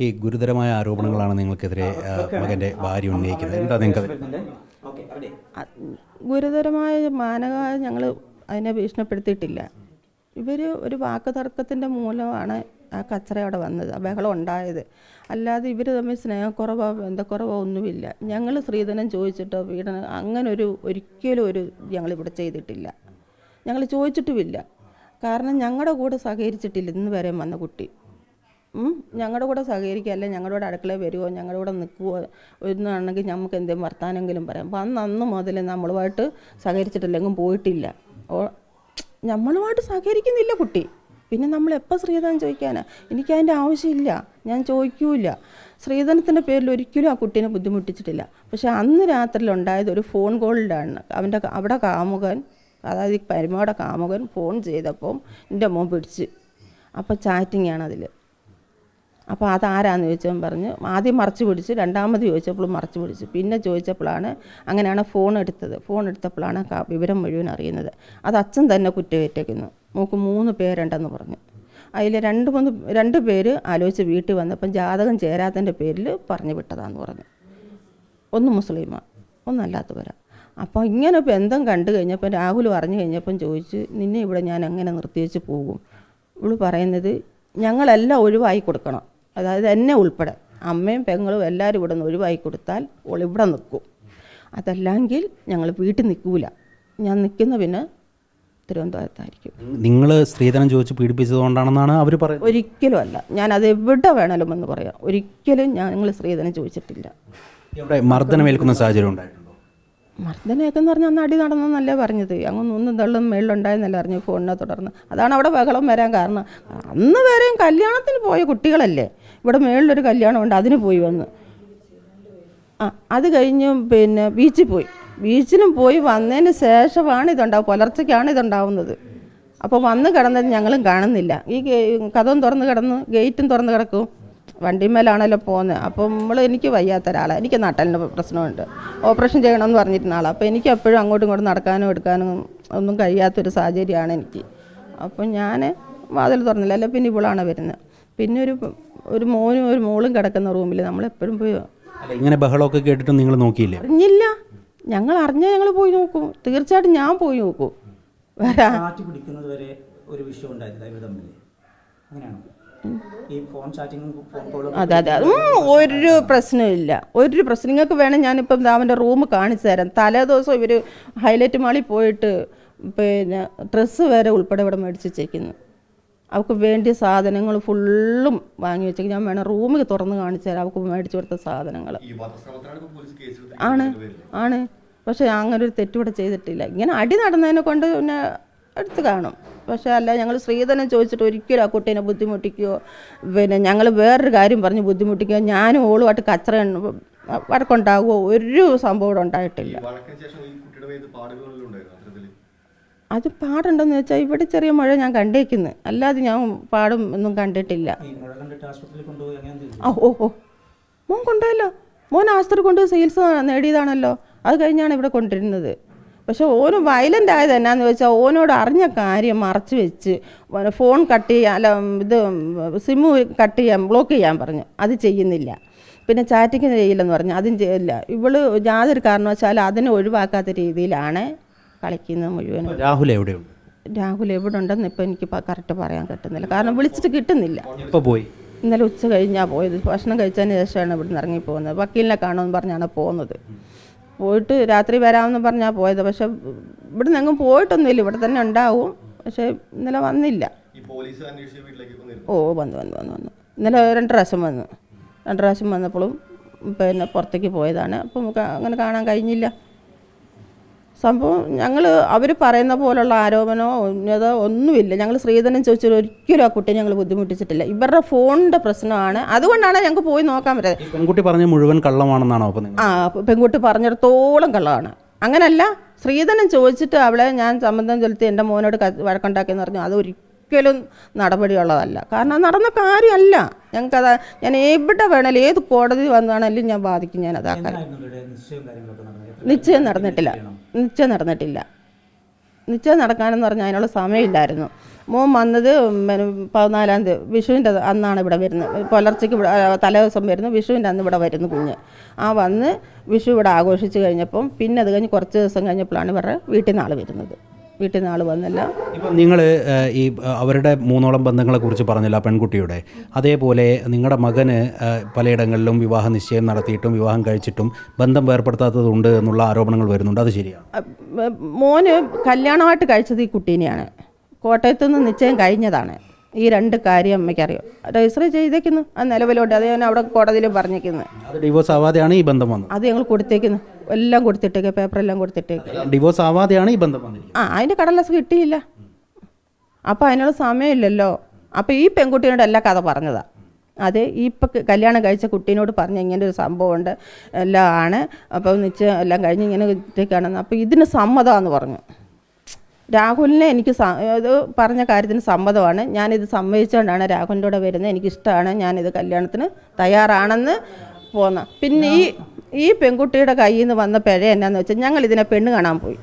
ഈ ഗുരുതരമായ ആരോപണങ്ങളാണ് നിങ്ങൾക്കെതിരെ മകൻ്റെ ഭാര്യ ഉന്നയിക്കുന്നത്. എന്താ നിങ്ങൾക്ക് ഗുരുതരമായ മാനഹാനി ഞങ്ങൾ അതിനെ ഭീഷണിപ്പെടുത്തിയിട്ടില്ല. ഇവർ ഒരു വാക്ക് തർക്കത്തിൻ്റെ മൂലമാണ് ആ കച്ചറ അവിടെ വന്നത്, ആ ബഹളം ഉണ്ടായത്. അല്ലാതെ ഇവർ തമ്മിൽ സ്നേഹക്കുറവോ ബന്ധക്കുറവോ ഒന്നുമില്ല. ഞങ്ങൾ സ്ത്രീധനം ചോദിച്ചിട്ടോ പീഡനം അങ്ങനെ ഒരിക്കലും ഞങ്ങളിവിടെ ചെയ്തിട്ടില്ല. ഞങ്ങൾ ചോദിച്ചിട്ടുമില്ല. കാരണം ഞങ്ങളുടെ കൂടെ സഹകരിച്ചിട്ടില്ല ഇന്ന് വരെ വന്ന കുട്ടി. ഞങ്ങളുടെ കൂടെ സഹകരിക്കുകയല്ല, ഞങ്ങളുടെ കൂടെ അടുക്കളയിൽ വരുമോ ഞങ്ങളുടെ കൂടെ നിൽക്കുമോ എന്നാണെങ്കിൽ നമുക്ക് എന്തെങ്കിലും വർത്താനെങ്കിലും പറയാം. അപ്പം അന്ന് മുതൽ നമ്മളുമായിട്ട് സഹകരിച്ചിട്ടില്ലെങ്കിൽ പോയിട്ടില്ല. നമ്മളുമായിട്ട് സഹകരിക്കുന്നില്ല കുട്ടി. പിന്നെ നമ്മൾ എപ്പോൾ സ്ത്രീധനം ചോദിക്കാനാ? എനിക്കതിൻ്റെ ആവശ്യമില്ല, ഞാൻ ചോദിക്കൂല. സ്ത്രീധനത്തിൻ്റെ പേരിൽ ഒരിക്കലും ആ കുട്ടീനെ ബുദ്ധിമുട്ടിച്ചിട്ടില്ല. പക്ഷേ അന്ന് രാത്രിയിലുണ്ടായത് ഒരു ഫോൺ കോളിലാണ്. അവിടെ കാമുകൻ, അതായത് ഈ പരിമയുടെ കാമുകൻ ഫോൺ ചെയ്തപ്പം എൻ്റെ മോൻ പിടിച്ച്. അപ്പോൾ ചാറ്റിങ്ങാണ് അതിൽ. അപ്പോൾ അതാരാന്ന് ചോദിച്ചവൻ പറഞ്ഞു ആദ്യം മറച്ചു പിടിച്ച്, രണ്ടാമത് ചോദിച്ചപ്പോഴും മറച്ചു പിടിച്ചു. പിന്നെ ചോദിച്ചപ്പോഴാണ് അങ്ങനെയാണ് ഫോൺ എടുത്തത്. ഫോൺ എടുത്തപ്പോഴാണ് വിവരം മുഴുവൻ അറിയുന്നത്. അത് അച്ഛൻ തന്നെ കുറ്റമേറ്റേക്കുന്നു. നമുക്ക് 3 പേരുണ്ടെന്ന് പറഞ്ഞു. അതിൽ 2 പേര് ആലോചിച്ച് വീട്ടിൽ വന്നപ്പം ജാതകം ചേരാത്തതിൻ്റെ പേരിൽ പറഞ്ഞു വിട്ടതാന്ന് പറഞ്ഞു. ഒന്ന് മുസ്ലിമാണ്, ഒന്നല്ലാത്തവരാ. അപ്പോൾ ഇങ്ങനെ ബന്ധം കണ്ടു കഴിഞ്ഞപ്പം രാഹുൽ പറഞ്ഞു കഴിഞ്ഞപ്പം ചോദിച്ച് നിന്നെ ഇവിടെ ഞാൻ എങ്ങനെ നിർത്തിവെച്ച് പോകും? ഇവള് പറയുന്നത് ഞങ്ങളെല്ലാം ഒഴിവായി കൊടുക്കണം, അതായത് എന്നെ ഉൾപ്പെടെ അമ്മയും പെങ്ങളും എല്ലാവരും ഇവിടെ നിന്ന് ഒഴിവായി കൊടുത്താൽ ഇവിടെ നിൽക്കും. അതല്ലെങ്കിൽ ഞങ്ങൾ വീട്ടിൽ നിൽക്കൂല. ഞാൻ നിൽക്കുന്ന പിന്നെ തിരുവനന്തപുരത്തായിരിക്കും. നിങ്ങൾ സ്ത്രീധനം ചോദിച്ച് പീഡിപ്പിച്ചതുകൊണ്ടാണെന്നാണ് അവർ പറയുന്നത്? ഒരിക്കലും അല്ല. ഞാനത് എവിടെ വേണമല്ലോ എന്ന് പറയാം. ഒരിക്കലും ഞങ്ങൾ സ്ത്രീധനം ചോദിച്ചിട്ടില്ല. ഇവിടെ മർദ്ദനമേൽക്കുന്ന സാഹചര്യം ഉണ്ടായിട്ടുണ്ടോ? മർദ്ദനമൊക്കെയെന്ന് പറഞ്ഞാൽ അന്ന് അടി നടന്നെന്നല്ലേ പറഞ്ഞത്. അങ്ങ് ഒന്നും തള്ളും മേളിലുണ്ടായെന്നല്ല അറിഞ്ഞു ഫോണിനെ തുടർന്ന്. അതാണ് അവിടെ ബഹളം വരാൻ കാരണം. അന്ന് വേറെയും കല്യാണത്തിന് പോയ കുട്ടികളല്ലേ. ഇവിടെ മേളിലൊരു കല്യാണമുണ്ട്, അതിന് പോയി വന്ന്. അത് കഴിഞ്ഞ് പിന്നെ ബീച്ചിലും പോയി വന്നതിന് ശേഷമാണ് പുലർച്ചയ്ക്കാണ് ഇതുണ്ടാവുന്നത്. അപ്പോൾ വന്ന് കിടന്നത് ഞങ്ങളും കാണുന്നില്ല. ഈ കഥവും തുറന്ന് കിടന്ന് ഗേറ്റും തുറന്ന് കിടക്കും. വണ്ടിമേലാണല്ലോ പോകുന്നത്. അപ്പം എനിക്ക് വയ്യാത്ത ഒരാളാണ്, എനിക്ക് നട്ടലിൻ്റെ പ്രശ്നമുണ്ട്, ഓപ്പറേഷൻ ചെയ്യണമെന്ന് പറഞ്ഞിരുന്ന ആളാണ്. അപ്പോൾ എനിക്ക് എപ്പോഴും അങ്ങോട്ടും ഇങ്ങോട്ടും നടക്കാനും എടുക്കാനും ഒന്നും കഴിയാത്തൊരു സാഹചര്യമാണ് എനിക്ക്. അപ്പം ഞാൻ വാതിൽ തുറന്നില്ല. അല്ല പിന്നെ ഇവളാണ് വരുന്നത്. പിന്നെ ഒരു മോനും ഒരു മോളും കിടക്കുന്ന റൂമിൽ നമ്മളെപ്പോഴും പോയി. ഇങ്ങനെ ബഹളമൊക്കെ കേട്ടിട്ട് നിങ്ങൾ നോക്കിയില്ല? അറിഞ്ഞില്ല. ഞങ്ങൾ അറിഞ്ഞാൽ ഞങ്ങൾ പോയി നോക്കും. തീർച്ചയായിട്ടും ഞാൻ പോയി നോക്കും. അതെ അതെ, ഒരു പ്രശ്നമില്ല, ഒരു പ്രശ്നം. നിങ്ങൾക്ക് വേണം ഞാനിപ്പം അവൻ്റെ റൂം കാണിച്ചു തരാം. തലേ ദിവസം ഇവർ ഹൈലൈറ്റ് മാളിൽ പോയിട്ട് പിന്നെ ഡ്രസ്സ് വരെ ഉൾപ്പെടെ ഇവിടെ മേടിച്ച് വെച്ചേക്കുന്നു. അവൾക്ക് വേണ്ടിയ സാധനങ്ങൾ ഫുള്ളും വാങ്ങി വെച്ചേക്കും. ഞാൻ വേണം റൂമിൽ തുറന്ന് കാണിച്ചു തരാം അവൾക്ക് മേടിച്ചു കൊടുത്ത സാധനങ്ങൾ. ആണ് പക്ഷേ അങ്ങനെ ഒരു തെറ്റിവിടെ ചെയ്തിട്ടില്ല. ഇങ്ങനെ അടി നടന്നതിനെ കൊണ്ട് പിന്നെ എടുത്ത് കാണും. പക്ഷേ അല്ല, ഞങ്ങൾ സ്ത്രീധനം ചോദിച്ചിട്ട് ഒരിക്കലും ആ കുട്ടീനെ ബുദ്ധിമുട്ടിക്കുകയോ പിന്നെ ഞങ്ങൾ വേറൊരു കാര്യം പറഞ്ഞ് ബുദ്ധിമുട്ടിക്കുകയോ ഞാനും ഓളുമായിട്ട് കച്ചറ വഴക്കുണ്ടാകുമോ ഒരു സംഭവം ഇവിടെ ഉണ്ടായിട്ടില്ല. അത് പാടുണ്ടെന്ന് വെച്ചാൽ ഇവിടെ ചെറിയ മഴ ഞാൻ കണ്ടേക്കുന്നു, അല്ലാതെ ഞാൻ പാടും ഒന്നും കണ്ടിട്ടില്ല. മോൻ കൊണ്ടുപോയല്ലോ, മോൻ ആശുപത്രി കൊണ്ട് ചികിത്സ നേടിയതാണല്ലോ. അത് കഴിഞ്ഞാണ് ഇവിടെ കൊണ്ടിരുന്നത്. പക്ഷെ ഓന് വയലൻ്റ് ആയത് എന്നാന്ന് വെച്ചാൽ ഓനോട് അറിഞ്ഞ കാര്യം മറച്ചു വെച്ച് ഫോൺ കട്ട് ചെയ്യാൻ, അല്ല സിമ്മ് കട്ട് ചെയ്യാൻ, ബ്ലോക്ക് ചെയ്യാൻ പറഞ്ഞു. അത് ചെയ്യുന്നില്ല. പിന്നെ ചാറ്റിങ് ചെയ്യില്ലെന്ന് പറഞ്ഞു, അതും ചെയ്യില്ല. ഇവള് യാതൊരു കാരണവശാലും അതിനെ ഒഴിവാക്കാത്ത രീതിയിലാണ് കളിക്കുന്നത് മുഴുവൻ. രാഹുൽ എവിടെയുണ്ട്? രാഹുൽ എവിടെ ഉണ്ടെന്ന് ഇപ്പം എനിക്ക് കറക്റ്റ് പറയാൻ പറ്റുന്നില്ല. കാരണം വിളിച്ചിട്ട് കിട്ടുന്നില്ല. ഇപ്പോൾ പോയി? ഇന്നലെ ഉച്ച കഴിഞ്ഞാൽ പോയത്. ഭക്ഷണം കഴിച്ചതിന് ശേഷമാണ് ഇവിടെ നിന്ന് ഇറങ്ങിപ്പോകുന്നത്. വക്കീലിനെ കാണുമെന്ന് പറഞ്ഞാണ് പോകുന്നത്. പോയിട്ട് രാത്രി വരാമെന്ന് പറഞ്ഞാൽ പോയത്. പക്ഷെ ഇവിടെ നിന്ന് എങ്ങും പോയിട്ടൊന്നുമില്ല, ഇവിടെ തന്നെ ഉണ്ടാവും. പക്ഷേ ഇന്നലെ വന്നില്ല. വന്നു. ഇന്നലെ 2 പ്രാവശ്യം വന്നു. 2 പ്രാവശ്യം വന്നപ്പോഴും പിന്നെ പുറത്തേക്ക് പോയതാണ്. അപ്പം നമുക്ക് അങ്ങനെ കാണാൻ കഴിഞ്ഞില്ല. സംഭവം ഞങ്ങൾ അവർ പറയുന്ന പോലുള്ള ആരോപണമോ ഉന്നതോ ഒന്നുമില്ല. ഞങ്ങൾ സ്ത്രീധനം ചോദിച്ചാൽ ഒരിക്കലും ആ കുട്ടിയെ ഞങ്ങൾ ബുദ്ധിമുട്ടിച്ചിട്ടില്ല. ഇവരുടെ ഫോണിൻ്റെ പ്രശ്നമാണ്. അതുകൊണ്ടാണ് ഞങ്ങൾക്ക് പോയി നോക്കാൻ പറ്റുന്നത്. പെൺകുട്ടി പറഞ്ഞ മുഴുവൻ കള്ളമാണെന്നാണോ? പെൺകുട്ടി പറഞ്ഞിടത്തോളം കള്ളമാണ്. അങ്ങനല്ല, സ്ത്രീധനം ചോദിച്ചിട്ട് അവളെ ഞാൻ സമ്മതം ചെലുത്തി എൻ്റെ മോനോട് വഴക്കുണ്ടാക്കിയെന്ന് പറഞ്ഞു. അത് ഒരിക്കലും നടപടിയുള്ളതല്ല. കാരണം നടന്ന കാര്യമല്ല. ഞങ്ങൾക്കത് ഞാൻ എവിടെ വേണേലും ഏത് കോടതി വന്നാണെങ്കിലും ഞാൻ ബാധിക്കും. ഞാൻ അതാക്കാൻ നിശ്ചയം നടന്നിട്ടില്ല. നിശ്ചയം നടക്കാനെന്ന് പറഞ്ഞാൽ അതിനുള്ള സമയമില്ലായിരുന്നു. മോൻ വന്നത് 14-ാം തീയതി വിഷുവിൻ്റെ അന്നാണ് ഇവിടെ വരുന്നത്. പുലർച്ചയ്ക്ക് ഇവിടെ തലേദിവസം വരുന്നു, വിഷുവിൻ്റെ അന്ന് ഇവിടെ വരുന്നു കുഞ്ഞ്. വന്ന് വിഷു ഇവിടെ ആഘോഷിച്ച് കഴിഞ്ഞപ്പം പിന്നെ അത് കഴിഞ്ഞ് കുറച്ച് ദിവസം കഴിഞ്ഞപ്പോഴാണ് ഇവരുടെ വീട്ടിൽ നിന്ന് ആൾ വരുന്നത്. വീട്ടിൽ നിന്ന് ആൾ വന്നില്ല. ഇപ്പം നിങ്ങൾ ഈ അവരുടെ 3ഓളം ബന്ധങ്ങളെക്കുറിച്ച് പറഞ്ഞില്ല പെൺകുട്ടിയുടെ, അതേപോലെ നിങ്ങളുടെ മകന് പലയിടങ്ങളിലും വിവാഹ നിശ്ചയം നടത്തിയിട്ടും വിവാഹം കഴിച്ചിട്ടും ബന്ധം വേർപ്പെടുത്താത്തതുണ്ട് എന്നുള്ള ആരോപണങ്ങൾ വരുന്നുണ്ട്. അത് ശരിയാണ്? മോന് കല്യാണമായിട്ട് കഴിച്ചത് ഈ കുട്ടീനെയാണ്. കോട്ടയത്തു നിന്ന് നിശ്ചയം കഴിഞ്ഞതാണ്. ഈ 2 കാര്യം അമ്മയ്ക്കറിയാം. രജിസ്റ്റർ ചെയ്തേക്കുന്നു ആ നിലവിലോട്ട്. അത് ഞാൻ അവിടെ കോടതിയിലും പറഞ്ഞേക്കുന്നത്. അത് ഡിവോഴ്സ് ആവാതെയാണ് ഈ ബന്ധം വന്നത്? അത് ഞങ്ങൾ കൊടുത്തേക്കുന്നു, എല്ലാം കൊടുത്തിട്ടേക്ക്, പേപ്പറെല്ലാം കൊടുത്തിട്ടേക്ക്. ഡിവോഴ്സ് ആവാതെയാണ് ഈ ബന്ധം വന്നത്? അതിൻ്റെ കടലാസ് കിട്ടിയില്ല. അപ്പോൾ അതിനുള്ള സമയമില്ലല്ലോ. അപ്പോൾ ഈ പെൺകുട്ടിയോട് എല്ലാ കഥ പറഞ്ഞതാണ്. അത് ഇപ്പം കല്യാണം കഴിച്ച കുട്ടീനോട് പറഞ്ഞ ഇങ്ങനെ ഒരു സംഭവമുണ്ട്, എല്ലാം ആണ്, അപ്പോൾ നിശ്ചയം എല്ലാം കഴിഞ്ഞ് ഇങ്ങനെ ഇട്ടേക്കാണെന്ന്. അപ്പോൾ ഇതിന് സമ്മതമാണെന്ന് പറഞ്ഞു. രാഹുലിനെ എനിക്ക് ഇത് പറഞ്ഞ കാര്യത്തിന് സമ്മതമാണ്. ഞാനിത് സമ്മതിച്ചുകൊണ്ടാണ് രാഹുലിൻ്റെ കൂടെ വരുന്നത്, എനിക്കിഷ്ടമാണ്, ഞാനിത് കല്യാണത്തിന് തയ്യാറാണെന്ന് പോന്ന. പിന്നെ ഈ പെൺകുട്ടിയുടെ കയ്യിൽ നിന്ന് വന്ന പിഴ എന്നാന്ന് വെച്ചാൽ ഞങ്ങൾ ഇതിനെ പെണ്ണ് കാണാൻ പോയി.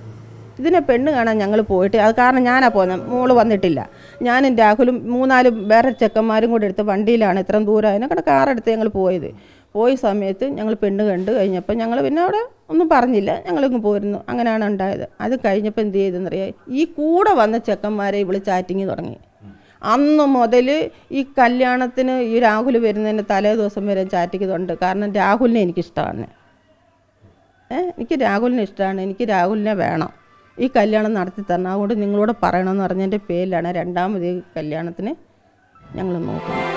ഇതിനെ പെണ്ണ് കാണാൻ ഞങ്ങൾ പോയിട്ട്, അത് കാരണം ഞാനാ പോകുന്നത്, മോള് വന്നിട്ടില്ല. ഞാനും രാഹുലും 3-4 വേറെ ചെക്കന്മാരും കൂടെ എടുത്ത് വണ്ടിയിലാണ് ഇത്രയും ദൂരം അതിനെ കാറെടുത്ത് ഞങ്ങൾ പോയത്. പോയ സമയത്ത് ഞങ്ങൾ പെണ്ണ് കണ്ട് കഴിഞ്ഞപ്പോൾ ഞങ്ങൾ പിന്നെ അവിടെ ഒന്നും പറഞ്ഞില്ല, ഞങ്ങളിങ്ങ് പോരുന്നു. അങ്ങനെയാണ് ഉണ്ടായത്. അത് കഴിഞ്ഞപ്പോൾ എന്ത് ചെയ്തെന്നറിയാം, ഈ കൂടെ വന്ന ചെക്കന്മാരെ ഇവള് ചാറ്റിങ് തുടങ്ങി. അന്ന് മുതൽ ഈ കല്യാണത്തിന് ഈ രാഹുൽ വരുന്നതിന് തലേ ദിവസം വരെ ചാറ്റിക്കുന്നുണ്ട്. കാരണം രാഹുലിനെ എനിക്കിഷ്ടമാണ്, എനിക്ക് രാഹുലിനെ ഇഷ്ടമാണ്, എനിക്ക് രാഹുലിനെ വേണം, ഈ കല്യാണം നടത്തി തരണം, അതുകൊണ്ട് നിങ്ങളോട് പറയണമെന്ന് പറഞ്ഞതിൻ്റെ പേരിലാണ് 2ാമത് കല്യാണത്തിന് ഞങ്ങൾ നോക്കുന്നത്.